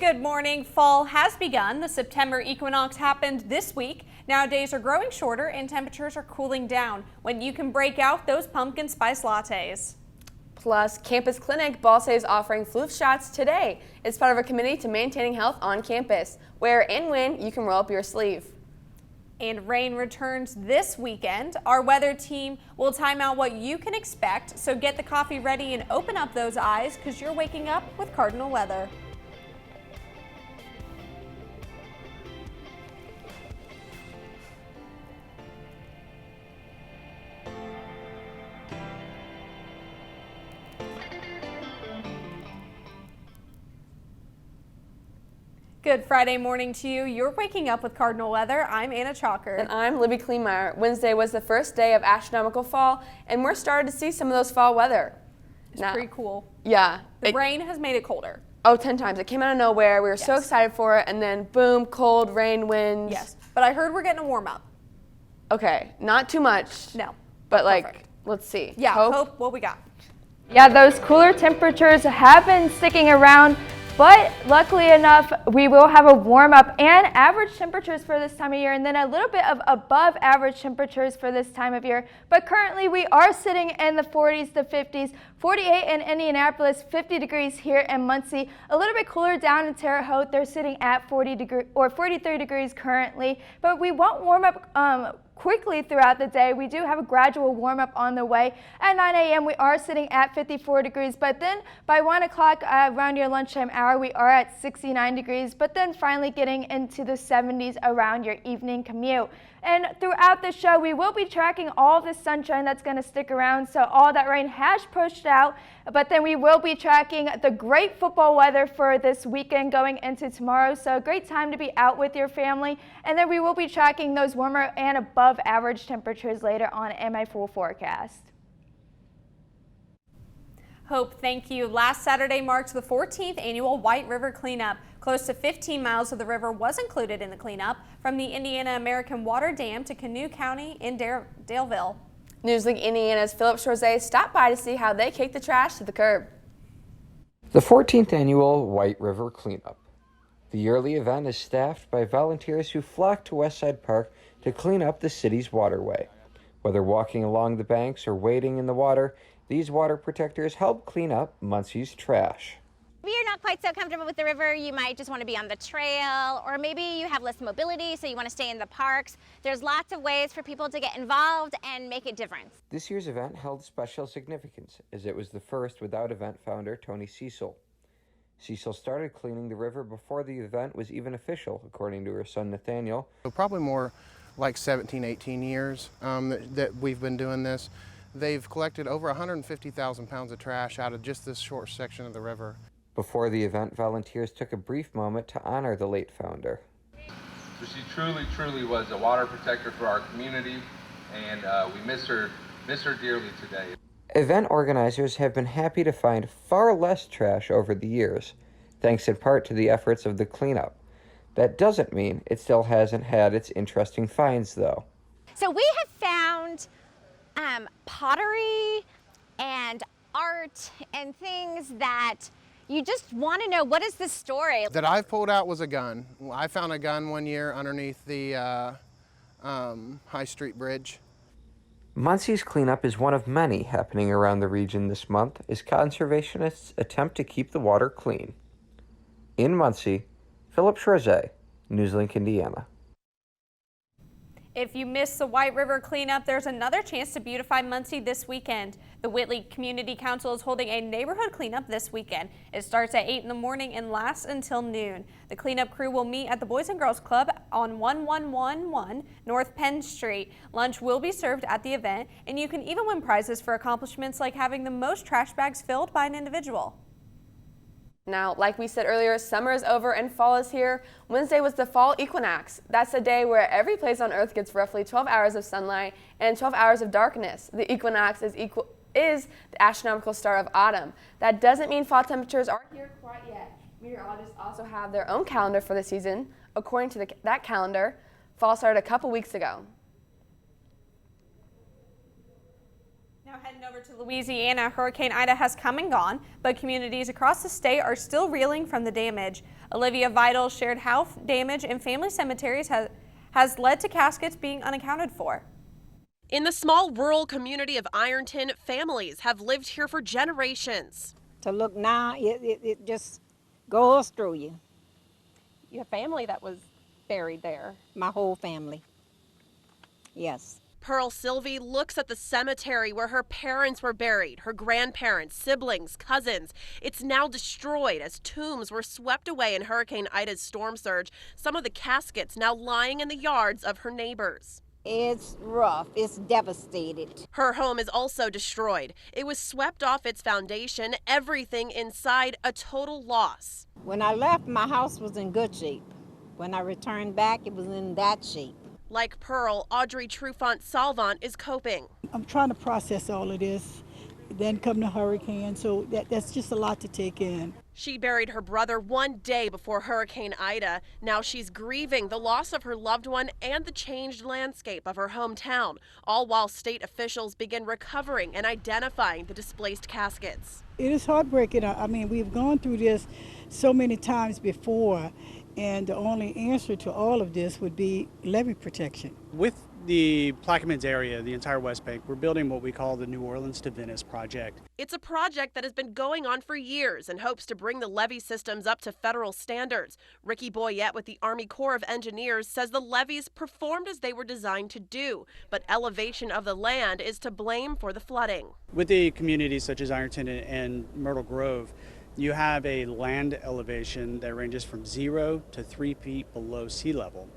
Good morning. Fall has begun. The September equinox happened this week. Now days are growing shorter and temperatures are cooling down when you can break out those pumpkin spice lattes. Plus, Campus Clinic Ball Save is offering flu shots today. It's part of a committee to maintaining health on campus, where and when you can roll up your sleeve. And rain returns this weekend. Our weather team will time out what you can expect, so get the coffee ready and open up those eyes because you're waking up with Cardinal weather. Good Friday morning to you. You're waking up with Cardinal weather. I'm Anna Chalker. And I'm Libby Kleinmeyer. Wednesday was the first day of astronomical fall, and we're starting to see some of those fall weather. It's pretty cool. Yeah. The rain has made it colder. Oh, 10 times. It came out of nowhere. We were so excited for it, and then boom, cold, rain, winds. Yes, but I heard we're getting a warm up. Okay, not too much. No. But Perfect. Let's see. Yeah, hope what we got. Yeah, those cooler temperatures have been sticking around. But luckily enough, we will have a warm up and average temperatures for this time of year, and then a little bit of above average temperatures for this time of year. But currently we are sitting in the 40s to 50s, 48 in Indianapolis, 50 degrees here in Muncie. A little bit cooler down in Terre Haute. They're sitting at 43 degrees currently. But we won't warm up quickly throughout the day. We do have a gradual warm up on the way. At 9 a.m. we are sitting at 54 degrees, but then by 1 o'clock around your lunchtime hour we are at 69 degrees, but then finally getting into the 70s around your evening commute. And throughout the show we will be tracking all the sunshine that's going to stick around, so all that rain has pushed out, but then we will be tracking the great football weather for this weekend going into tomorrow, so a great time to be out with your family. And then we will be tracking those warmer and above average temperatures later on in my full forecast. Hope, thank you. Last Saturday marked the 14th annual White River Cleanup. Close to 15 miles of the river was included in the cleanup, from the Indiana American Water Dam to Canoe County in Daleville. Newsleak Indiana's Philip Chaurzet stopped by to see how they kick the trash to the curb. The 14th annual White River Cleanup. The yearly event is staffed by volunteers who flock to Westside Park to clean up the city's waterway. Whether walking along the banks or wading in the water, these water protectors help clean up Muncie's trash. If you're not quite so comfortable with the river, you might just want to be on the trail, or maybe you have less mobility, so you want to stay in the parks. There's lots of ways for people to get involved and make a difference. This year's event held special significance, as it was the first without event founder Tony Cecil. Cecil started cleaning the river before the event was even official, according to her son Nathaniel. So probably more like 17, 18 years that we've been doing this. They've collected over 150,000 pounds of trash out of just this short section of the river. Before the event, volunteers took a brief moment to honor the late founder. So she truly was a water protector for our community, and we miss her dearly today. Event organizers have been happy to find far less trash over the years, thanks in part to the efforts of the cleanup. That doesn't mean it still hasn't had its interesting finds, though. So we have found pottery and art and things that you just want to know, what is the story? That I've pulled out was a gun. I found a gun one year underneath the High Street Bridge. Muncie's cleanup is one of many happening around the region this month as conservationists attempt to keep the water clean. In Muncie, Philip Chaurzet, Newslink, Indiana. If you missed the White River Cleanup, there's another chance to beautify Muncie this weekend. The Whitley Community Council is holding a neighborhood cleanup this weekend. It starts at 8 in the morning and lasts until noon. The cleanup crew will meet at the Boys and Girls Club on 1111 North Penn Street. Lunch will be served at the event, and you can even win prizes for accomplishments like having the most trash bags filled by an individual. Now, like we said earlier, summer is over and fall is here. Wednesday was the fall equinox. That's a day where every place on Earth gets roughly 12 hours of sunlight and 12 hours of darkness. The equinox is the astronomical start of autumn. That doesn't mean fall temperatures aren't here quite yet. Meteorologists also have their own calendar for the season. According to that calendar, fall started a couple weeks ago. Now, Now heading over to Louisiana, Hurricane Ida has come and gone, but communities across the state are still reeling from the damage. Olivia Vidal shared how damage in family cemeteries has led to caskets being unaccounted for. In the small rural community of Ironton, families have lived here for generations. To look now, it just goes through you. Your family that was buried there. My whole family. Yes. Pearl Sylvie looks at the cemetery where her parents were buried, her grandparents, siblings, cousins. It's now destroyed as tombs were swept away in Hurricane Ida's storm surge. Some of the caskets now lying in the yards of her neighbors. It's rough. It's devastated. Her home is also destroyed. It was swept off its foundation, everything inside a total loss. When I left, my house was in good shape. When I returned back, it was in that shape. Like Pearl, Audrey Trufant-Salvant is coping. I'm trying to process all of this, then come the hurricane, so that's just a lot to take in. She buried her brother one day before Hurricane Ida. Now she's grieving the loss of her loved one and the changed landscape of her hometown, all while state officials begin recovering and identifying the displaced caskets. It is heartbreaking. I mean, we've gone through this so many times before, and the only answer to all of this would be levee protection. With the Plaquemines area, the entire West Bank, we're building what we call the New Orleans to Venice project. It's a project that has been going on for years and hopes to bring the levee systems up to federal standards. Ricky Boyette with the Army Corps of Engineers says the levees performed as they were designed to do, but elevation of the land is to blame for the flooding. With the communities such as Ironton and Myrtle Grove, you have a land elevation that ranges from 0 to 3 feet below sea level.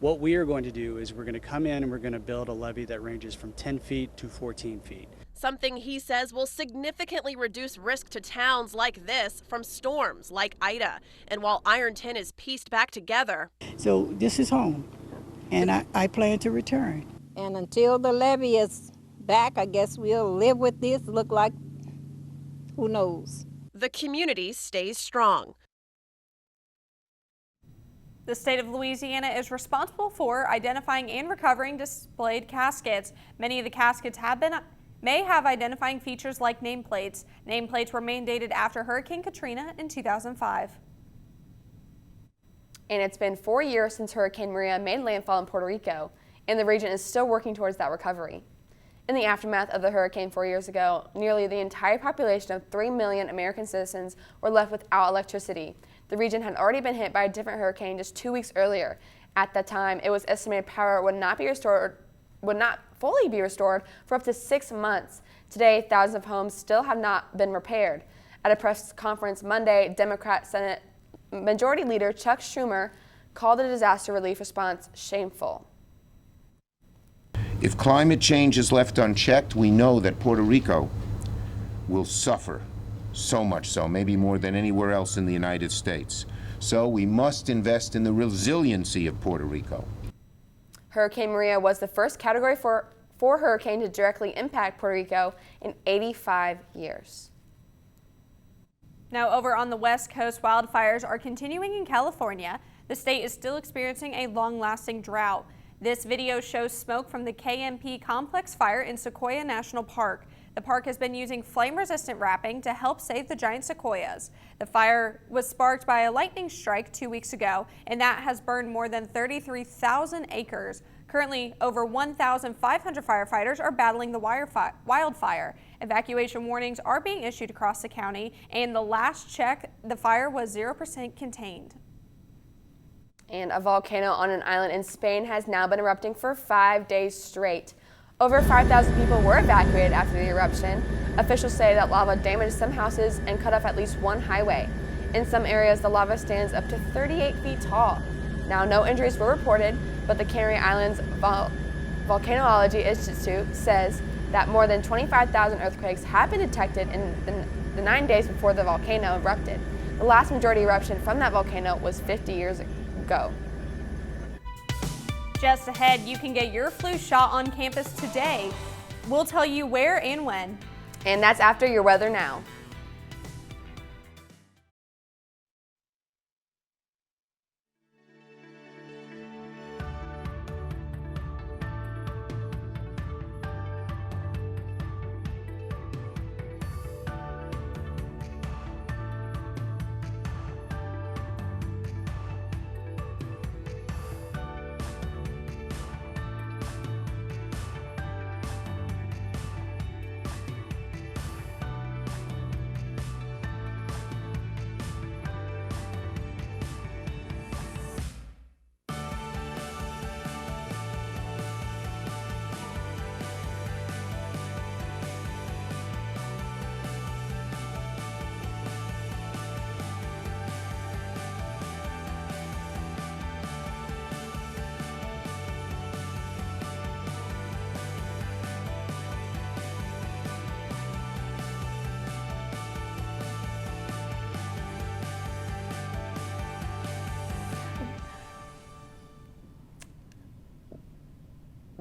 What we are going to do is we're going to come in and we're going to build a levee that ranges from 10 feet to 14 feet. Something he says will significantly reduce risk to towns like this from storms like Ida. And while Ironton is pieced back together. So this is home, and I plan to return. And until the levee is back, I guess we'll live with this. Look like, who knows? The community stays strong. The state of Louisiana is responsible for identifying and recovering displayed caskets. Many of the caskets may have identifying features like nameplates. Nameplates were mandated after Hurricane Katrina in 2005. And it's been 4 years since Hurricane Maria made landfall in Puerto Rico, and the region is still working towards that recovery. In the aftermath of the hurricane 4 years ago, nearly the entire population of 3 million American citizens were left without electricity. The region had already been hit by a different hurricane just 2 weeks earlier. At that time, it was estimated power would not fully be restored for up to 6 months. Today, thousands of homes still have not been repaired. At a press conference Monday, Democrat Senate Majority Leader Chuck Schumer called the disaster relief response shameful. If climate change is left unchecked, we know that Puerto Rico will suffer, so much so, maybe more than anywhere else in the United States. So we must invest in the resiliency of Puerto Rico. Hurricane Maria was the first Category 4 hurricane to directly impact Puerto Rico in 85 years. Now over on the West Coast, wildfires are continuing in California. The state is still experiencing a long-lasting drought. This video shows smoke from the KMP complex fire in Sequoia National Park. The park has been using flame-resistant wrapping to help save the giant sequoias. The fire was sparked by a lightning strike 2 weeks ago, and that has burned more than 33,000 acres. Currently, over 1,500 firefighters are battling the wildfire. Evacuation warnings are being issued across the county, and the last check, the fire was 0% contained. And a volcano on an island in Spain has now been erupting for 5 days straight. Over 5,000 people were evacuated after the eruption. Officials say that lava damaged some houses and cut off at least one highway. In some areas, the lava stands up to 38 feet tall. Now, no injuries were reported, but the Canary Islands Volcanology Institute says that more than 25,000 earthquakes have been detected in the 9 days before the volcano erupted. The last majority eruption from that volcano was 50 years ago. Just ahead, you can get your flu shot on campus today. We'll tell you where and when. And that's after your weather now.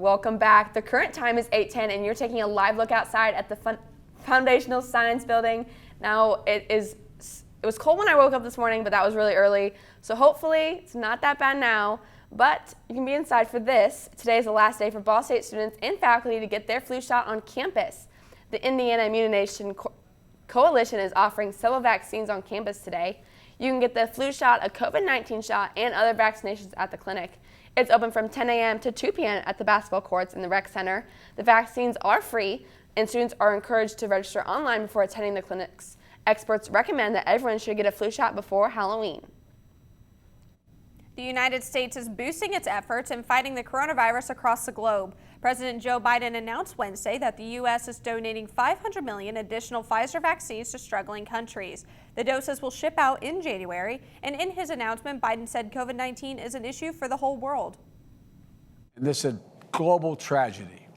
Welcome back. The current time is 8:10 and you're taking a live look outside at the Foundational Science Building. Now it was cold when I woke up this morning, but that was really early. So hopefully it's not that bad now, but you can be inside for this. Today is the last day for Ball State students and faculty to get their flu shot on campus. The Indiana Immunization Coalition is offering several vaccines on campus today. You can get the flu shot, a COVID-19 shot, and other vaccinations at the clinic. It's open from 10 a.m. to 2 p.m. at the basketball courts in the rec center. The vaccines are free, and students are encouraged to register online before attending the clinics. Experts recommend that everyone should get a flu shot before Halloween. The United States is boosting its efforts in fighting the coronavirus across the globe. President Joe Biden announced Wednesday that the U.S. is donating 500 million additional Pfizer vaccines to struggling countries. The doses will ship out in January, and in his announcement, Biden said COVID-19 is an issue for the whole world. This is a global tragedy,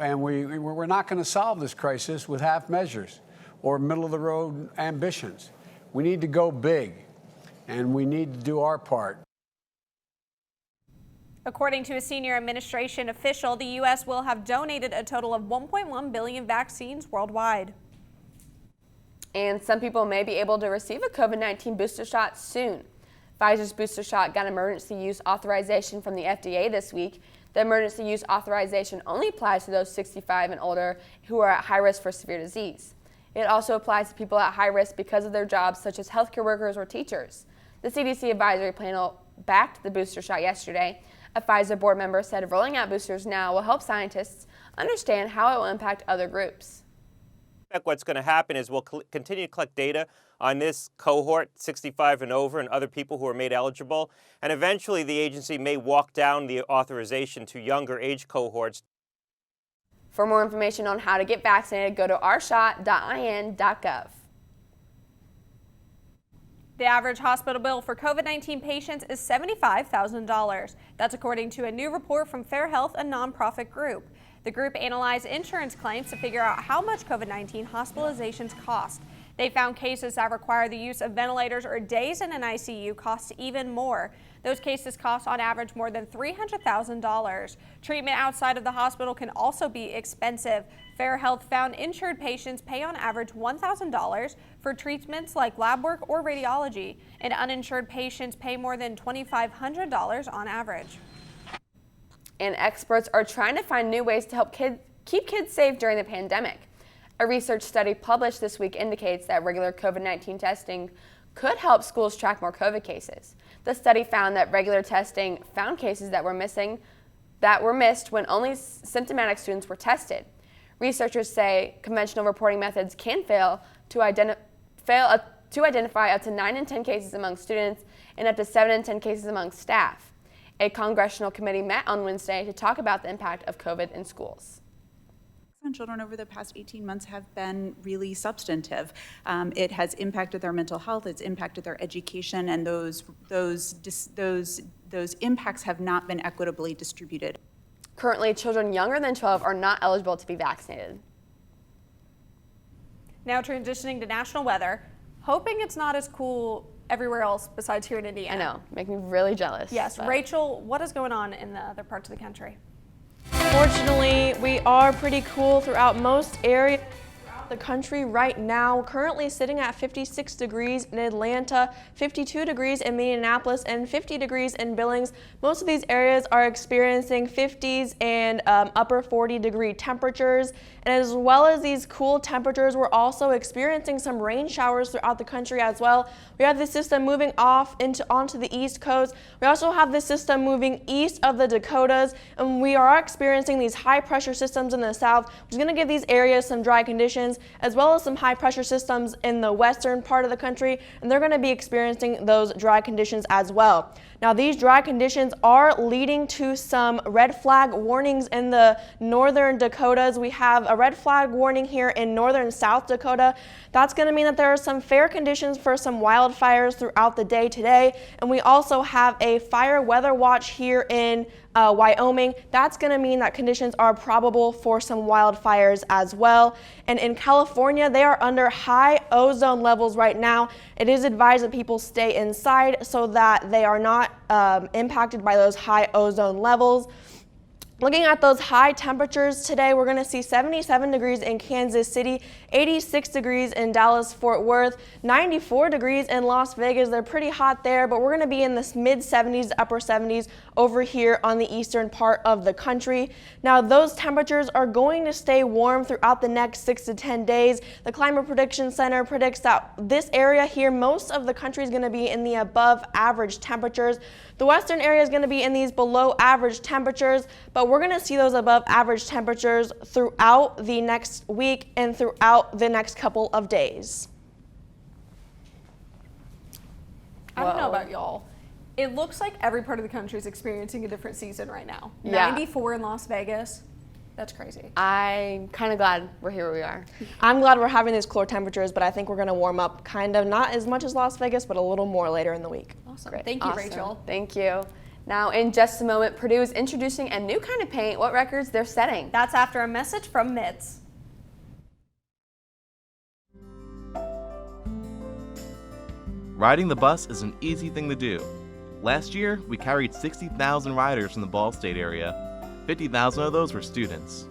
and we're not going to solve this crisis with half measures or middle-of-the-road ambitions. We need to go big, and we need to do our part. According to a senior administration official, the U.S. will have donated a total of 1.1 billion vaccines worldwide. And some people may be able to receive a COVID-19 booster shot soon. Pfizer's booster shot got emergency use authorization from the FDA this week. The emergency use authorization only applies to those 65 and older who are at high risk for severe disease. It also applies to people at high risk because of their jobs, such as healthcare workers or teachers. The CDC advisory panel backed the booster shot yesterday. A Pfizer board member said rolling out boosters now will help scientists understand how it will impact other groups. What's going to happen is we'll continue to collect data on this cohort, 65 and over, and other people who are made eligible. And eventually the agency may walk down the authorization to younger age cohorts. For more information on how to get vaccinated, go to ourshot.in.gov. The average hospital bill for COVID-19 patients is $75,000. That's according to a new report from Fair Health, a nonprofit group. The group analyzed insurance claims to figure out how much COVID-19 hospitalizations cost. They found cases that require the use of ventilators or days in an ICU cost even more. Those cases cost on average more than $300,000. Treatment outside of the hospital can also be expensive. Fair Health found insured patients pay on average $1,000 for treatments like lab work or radiology, and uninsured patients pay more than $2,500 on average. And experts are trying to find new ways to help keep kids safe during the pandemic. A research study published this week indicates that regular COVID-19 testing could help schools track more COVID cases. The study found that regular testing found cases that were missed when only symptomatic students were tested. Researchers say conventional reporting methods can fail to identify up to 9 in 10 cases among students and up to 7 in 10 cases among staff. A congressional committee met on Wednesday to talk about the impact of COVID in schools. On children over the past 18 months have been really substantive. It has impacted their mental health, it's impacted their education, and those impacts have not been equitably distributed. Currently, children younger than 12 are not eligible to be vaccinated. Now transitioning to national weather, hoping it's not as cool everywhere else besides here in Indiana. I know, make me really jealous. Yes, but. Rachel, what is going on in the other parts of the country? Fortunately, we are pretty cool throughout most areas throughout the country right now. Currently sitting at 56 degrees in Atlanta, 52 degrees in Minneapolis, and 50 degrees in Billings. Most of these areas are experiencing 50s and upper 40-degree temperatures. And as well as these cool temperatures, we're also experiencing some rain showers throughout the country as well. We have the system moving onto the East Coast. We also have the system moving east of the Dakotas, and we are experiencing these high pressure systems in the south, which is going to give these areas some dry conditions, as well as some high pressure systems in the western part of the country, and they're going to be experiencing those dry conditions as well. Now, these dry conditions are leading to some red flag warnings in the northern Dakotas. We have a red flag warning here in northern South Dakota. That's going to mean that there are some fair conditions for some wildfires throughout the day today. And we also have a fire weather watch here in Wyoming. That's going to mean that conditions are probable for some wildfires as well. And in California, they are under high ozone levels right now. It is advised that people stay inside so that they are not impacted by those high ozone levels. Looking at those high temperatures today, we're going to see 77 degrees in Kansas City, 86 degrees in Dallas-Fort Worth, 94 degrees in Las Vegas. They're pretty hot there, but we're going to be in this mid-70s, upper 70s over here on the eastern part of the country. Now, those temperatures are going to stay warm throughout the next 6 to 10 days. The Climate Prediction Center predicts that this area here, most of the country is going to be in the above average temperatures. The western area is going to be in these below average temperatures, but we're going to see those above average temperatures throughout the next week and throughout the next couple of days. I don't know about y'all. It looks like every part of the country is experiencing a different season right now. Yeah. 94 in Las Vegas. That's crazy. I'm kind of glad we're here where we are. I'm glad we're having these cooler temperatures, but I think we're going to warm up kind of, not as much as Las Vegas, but a little more later in the week. Awesome. Great. Thank you, Awesome. Rachel. Thank you. Now, in just a moment, Purdue is introducing a new kind of paint. What records they're setting? That's after a message from Mitz. Riding the bus is an easy thing to do. Last year, we carried 60,000 riders from the Ball State area. 50,000 of those were students.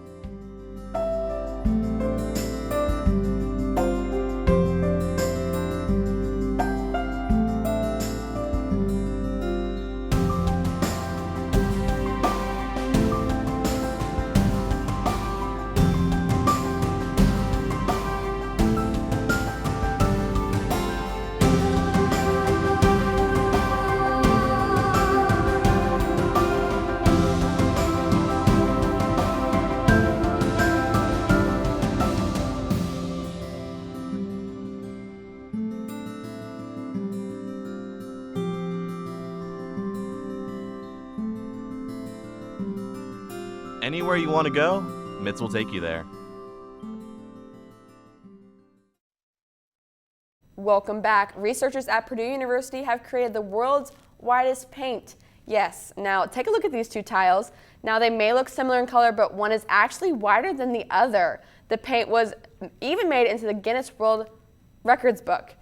Anywhere you want to go, Mitz will take you there. Welcome back. Researchers at Purdue University have created the world's widest paint. Yes, now take a look at these two tiles. Now they may look similar in color, but one is actually wider than the other. The paint was even made into the Guinness World Records book.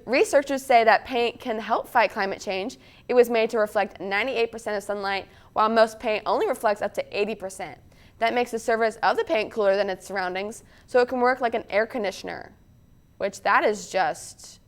Researchers say that paint can help fight climate change. It was made to reflect 98% of sunlight, while most paint only reflects up to 80%. That makes the surface of the paint cooler than its surroundings, so it can work like an air conditioner, which that is just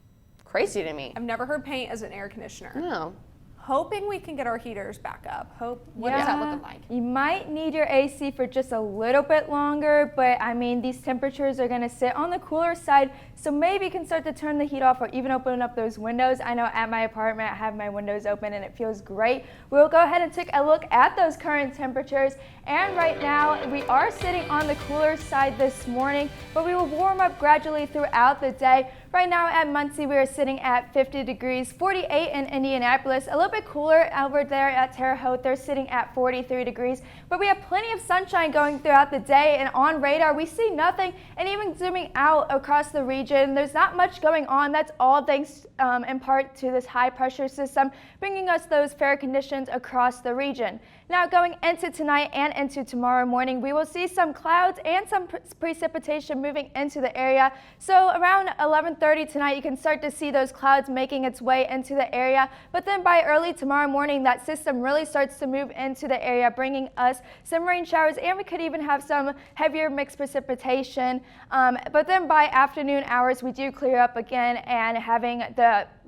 crazy to me. I've never heard paint as an air conditioner. No. Hoping we can get our heaters back up. What is that looking like? You might need your AC for just a little bit longer, but I mean, these temperatures are going to sit on the cooler side, so maybe you can start to turn the heat off or even open up those windows. I know at my apartment I have my windows open and it feels great. We'll go ahead and take a look at those current temperatures, and right now we are sitting on the cooler side this morning, but we will warm up gradually throughout the day. Right now at Muncie, we are sitting at 50 degrees, 48 in Indianapolis, a little bit cooler over there at Terre Haute. They're sitting at 43 degrees, but we have plenty of sunshine going throughout the day, and on radar, we see nothing, and even zooming out across the region, there's not much going on. That's all thanks in part to this high pressure system, bringing us those fair conditions across the region. Now going into tonight and into tomorrow morning, we will see some clouds and some precipitation moving into the area. So around 11:30 tonight, you can start to see those clouds making its way into the area. But then by early tomorrow morning, that system really starts to move into the area, bringing us some rain showers, and we could even have some heavier mixed precipitation. But then by afternoon hours, we do clear up again and having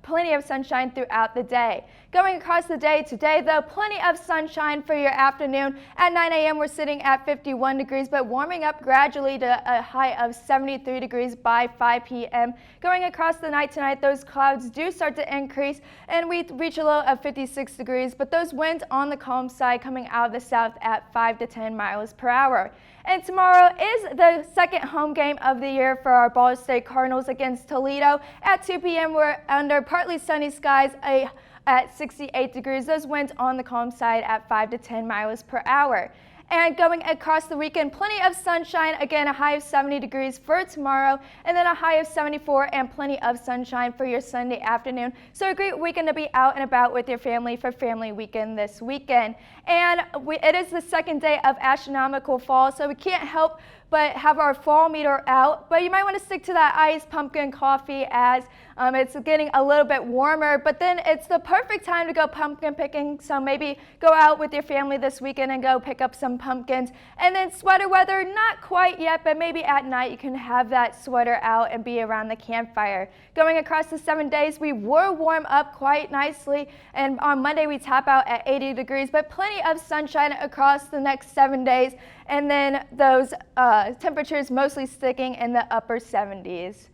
plenty of sunshine throughout the day. Going across the day today, though, plenty of sunshine for your afternoon. At 9 a.m., we're sitting at 51 degrees, but warming up gradually to a high of 73 degrees by 5 p.m. Going across the night tonight, those clouds do start to increase, and we reach a low of 56 degrees, but those winds on the calm side coming out of the south at 5 to 10 miles per hour. And tomorrow is the second home game of the year for our Ball State Cardinals against Toledo. At 2 p.m., we're under partly sunny skies at 68 degrees. Those winds on the calm side at 5 to 10 miles per hour. And going across the weekend, plenty of sunshine. Again, a high of 70 degrees for tomorrow, and then a high of 74 and plenty of sunshine for your Sunday afternoon. So a great weekend to be out and about with your family for Family Weekend this weekend. And it is the second day of astronomical fall, so we can't help but have our fall meter out. But you might want to stick to that iced pumpkin coffee as it's getting a little bit warmer, but then it's the perfect time to go pumpkin picking. So maybe go out with your family this weekend and go pick up some pumpkins. And then sweater weather, not quite yet, but maybe at night you can have that sweater out and be around the campfire. Going across the 7 days, we will warm up quite nicely, and on Monday we top out at 80 degrees, but plenty of sunshine across the next 7 days, and then those temperatures mostly sticking in the upper 70s.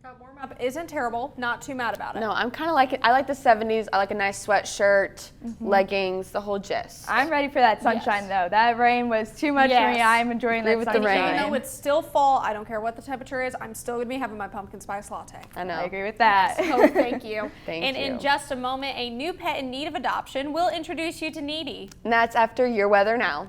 That warm up isn't terrible, not too mad about it. No, I'm kind of like it. I like the 70s. I like a nice sweatshirt, leggings, the whole gist. I'm ready for that sunshine though. That rain was too much for me. I'm enjoying that sunshine. Even though it's still fall, I don't care what the temperature is, I'm still going to be having my pumpkin spice latte. I know. I agree with that. So thank you. Thank and you. in just a moment, a new pet in need of adoption will introduce you to Needy. And that's after Your Weather Now.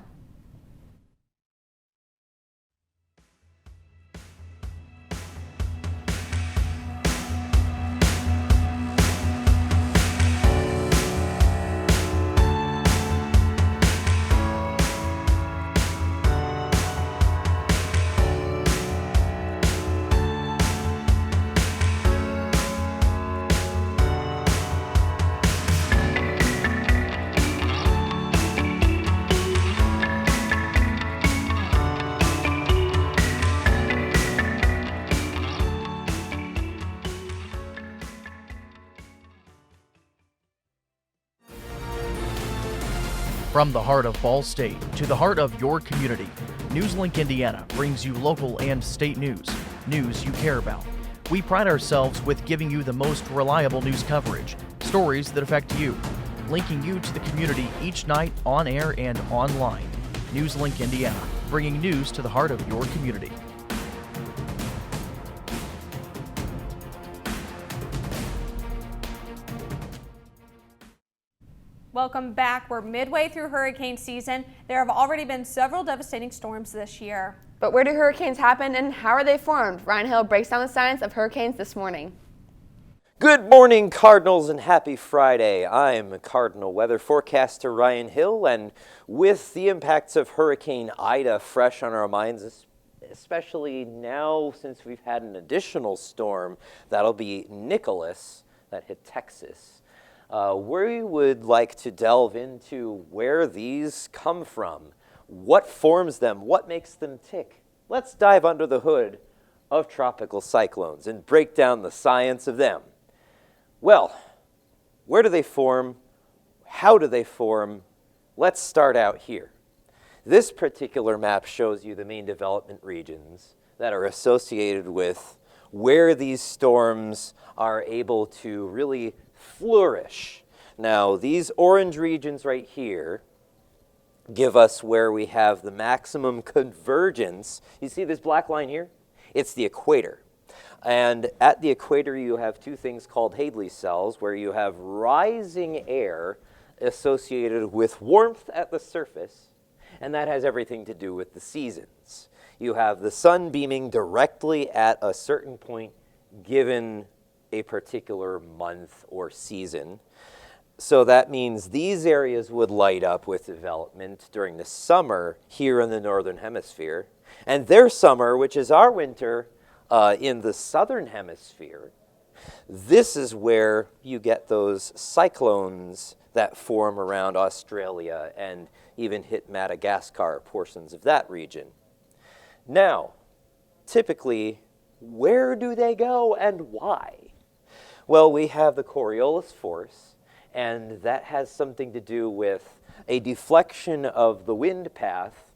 From the heart of Ball State to the heart of your community, NewsLink Indiana brings you local and state news you care about. We pride ourselves with giving you the most reliable news coverage, stories that affect you, linking you to the community each night on air and online. NewsLink Indiana, bringing news to the heart of your community. Welcome back. We're midway through hurricane season. There have already been several devastating storms this year. But where do hurricanes happen and how are they formed? Ryan Hill breaks down the science of hurricanes this morning. Good morning, Cardinals, and happy Friday. I'm Cardinal weather forecaster Ryan Hill, and with the impacts of Hurricane Ida fresh on our minds, especially now since we've had an additional storm, that'll be Nicholas, that hit Texas. We would like to delve into where these come from, what forms them, what makes them tick. Let's dive under the hood of tropical cyclones and break down the science of them. Well, where do they form? How do they form? Let's start out here. This particular map shows you the main development regions that are associated with where these storms are able to really flourish. Now, these orange regions right here give us where we have the maximum convergence. You see this black line here? It's the equator. And at the equator, you have two things called Hadley cells, where you have rising air associated with warmth at the surface, and that has everything to do with the seasons. You have the sun beaming directly at a certain point given a particular month or season. So that means these areas would light up with development during the summer here in the northern hemisphere, and their summer, which is our winter, in the southern hemisphere. This is where you get those cyclones that form around Australia and even hit Madagascar, portions of that region. Now, typically, where do they go and why? Well, we have the Coriolis force, and that has something to do with a deflection of the wind path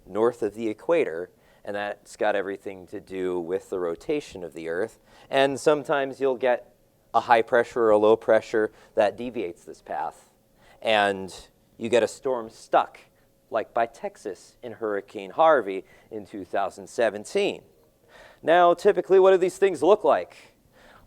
north of the equator, and that's got everything to do with the rotation of the Earth. And sometimes you'll get a high pressure or a low pressure that deviates this path, and you get a storm stuck, like by Texas in Hurricane Harvey in 2017. Now, typically, what do these things look like?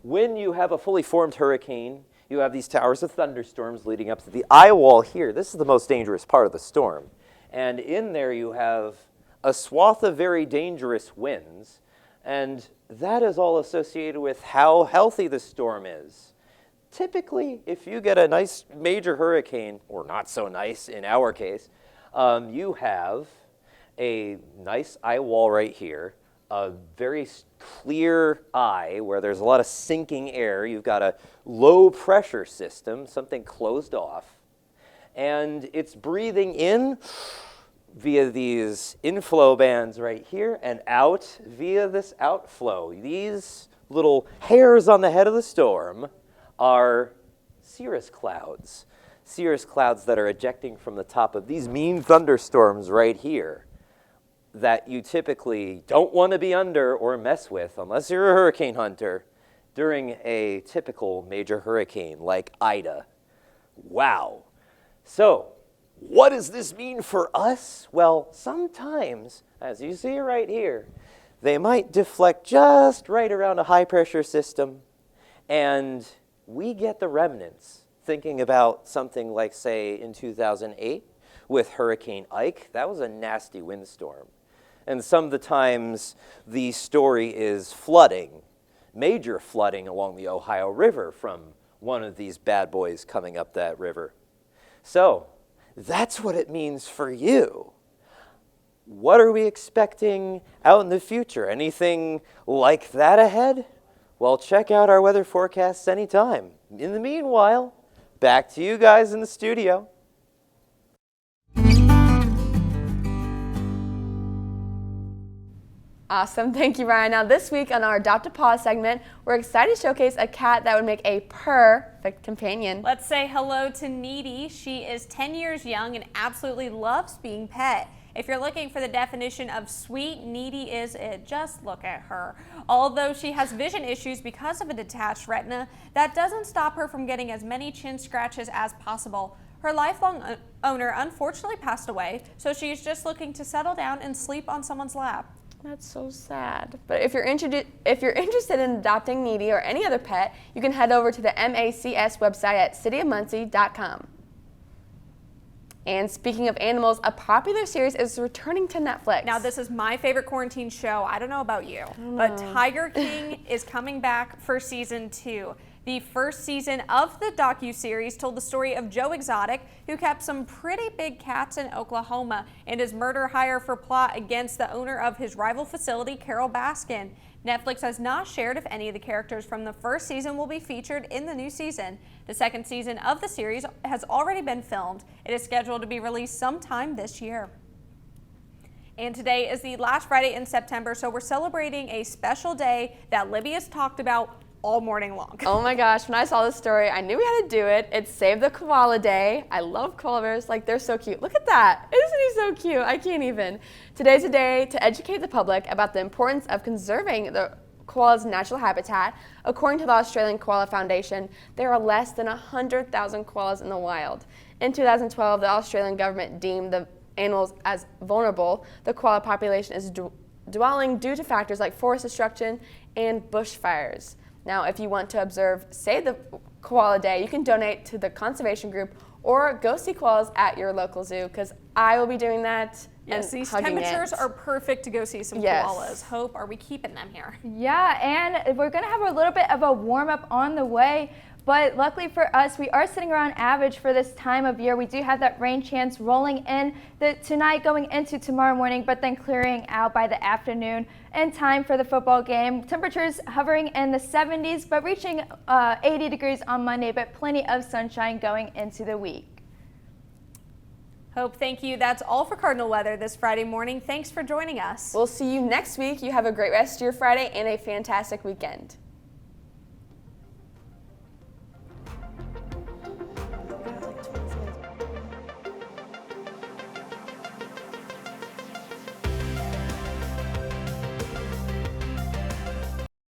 When you have a fully formed hurricane, you have these towers of thunderstorms leading up to the eye wall here. This is the most dangerous part of the storm. And in there you have a swath of very dangerous winds, and that is all associated with how healthy the storm is. Typically, if you get a nice major hurricane, or not so nice in our case, you have a nice eye wall right here, a very clear eye where there's a lot of sinking air. You've got a low pressure system, something closed off, and it's breathing in via these inflow bands right here and out via this outflow. These little hairs on the head of the storm are cirrus clouds. Cirrus clouds that are ejecting from the top of these mean thunderstorms right here that you typically don't want to be under or mess with unless you're a hurricane hunter during a typical major hurricane like Ida. Wow. So, what does this mean for us? Well, sometimes, as you see right here, they might deflect just right around a high pressure system, and we get the remnants. Thinking about something like, say, in 2008 with Hurricane Ike, that was a nasty windstorm. And some of the times the story is flooding, major flooding along the Ohio River from one of these bad boys coming up that river. So, that's what it means for you. What are we expecting out in the future? Anything like that ahead? Well, check out our weather forecasts anytime. In the meanwhile, back to you guys in the studio. Awesome, thank you, Ryan. Now this week on our Adopt a Paw segment, we're excited to showcase a cat that would make a perfect companion. Let's say hello to Needy. She is 10 years young and absolutely loves being pet. If you're looking for the definition of sweet, Needy is it. Just look at her. Although she has vision issues because of a detached retina, that doesn't stop her from getting as many chin scratches as possible. Her lifelong owner unfortunately passed away, so she's just looking to settle down and sleep on someone's lap. That's so sad. But if you're interested in adopting Needy or any other pet, you can head over to the MACS website at cityofmuncie.com. And speaking of animals, a popular series is returning to Netflix. Now, this is my favorite quarantine show. I don't know about you, but Tiger King is coming back for season 2. The first season of the docuseries told the story of Joe Exotic, who kept some pretty big cats in Oklahoma, and his murder hire for plot against the owner of his rival facility, Carol Baskin. Netflix has not shared if any of the characters from the first season will be featured in the new season. The second season of the series has already been filmed. It is scheduled to be released sometime this year. And today is the last Friday in September, so we're celebrating a special day that Libby has talked about all morning long. Oh my gosh, when I saw this story, I knew we had to do it. It's Save the Koala Day. I love koala bears, like they're so cute. Look at that, isn't he so cute? I can't even. Today's a day to educate the public about the importance of conserving the koala's natural habitat. According to the Australian Koala Foundation, there are less than 100,000 koalas in the wild. In 2012, the Australian government deemed the animals as vulnerable. The koala population is dwindling due to factors like forest destruction and bushfires. Now, if you want to observe Save the Koala Day, you can donate to the conservation group or go see koalas at your local zoo, because I will be doing that. Yes, these temperatures are perfect to go see some koalas. Hope, are we keeping them here? Yeah, and we're going to have a little bit of a warm-up on the way. But luckily for us, we are sitting around average for this time of year. We do have that rain chance rolling in tonight going into tomorrow morning, but then clearing out by the afternoon in time for the football game. Temperatures hovering in the 70s, but reaching 80 degrees on Monday, but plenty of sunshine going into the week. Hope, thank you. That's all for Cardinal Weather this Friday morning. Thanks for joining us. We'll see you next week. You have a great rest of your Friday and a fantastic weekend.